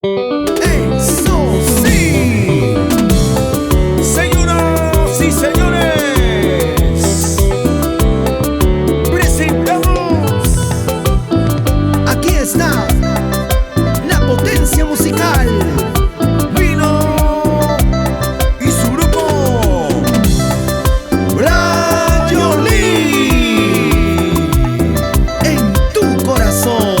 ¡Eso sí! Señoras y señores, presentamos. Aquí está la potencia musical. Vino y su grupo Rayo Lee en tu corazón.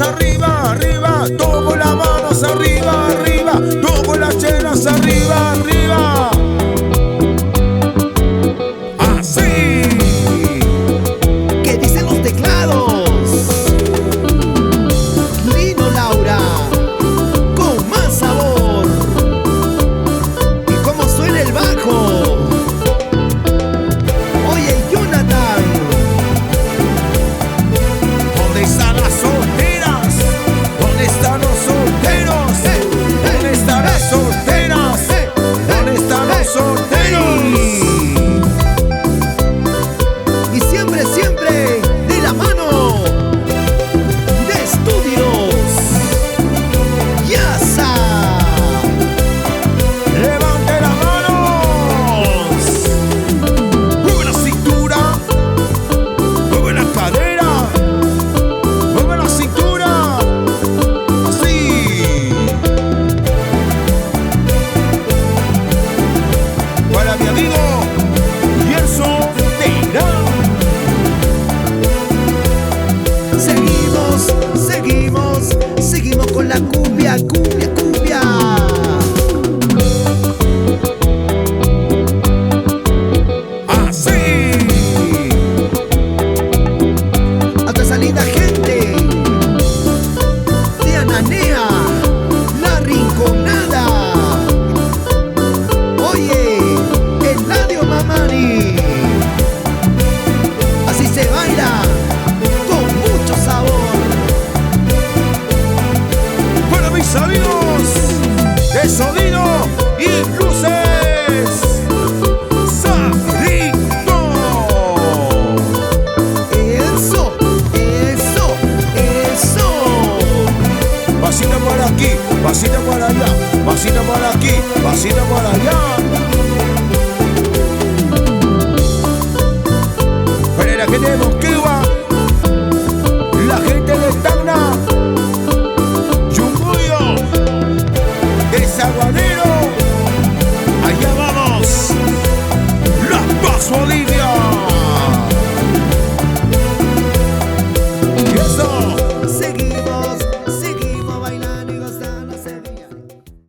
Arriba, arriba, toco las manos arriba, arriba, toco las chelas arriba, arriba. Así. ¿Qué dicen los teclados? Lino Laura, con más sabor. ¿Y cómo suena el bajo? Oye, Jonathan, ¿dónde están las solteras? ¿Dónde están los solteros? ¿Dónde están las solteras? ¿Dónde están los solteros? Y siempre, siempre de la mano de Estudios Yasa. Levante las manos, mueve la cintura, mueve la cadera, mueve la cintura. Para mi amigo Gerson Terán. Seguimos, seguimos, seguimos con la cumbia, cumbia, cumbia. Así. A toda esa linda gente de Ananea, La Rinconada. Oye, Eladio Mamani. Así se baila con mucho sabor. Para mis amigos de sonido y luces, Sarito. Eso, eso, eso. Pasita para aquí, pasita para allá, pasita para aquí, pasita para allá.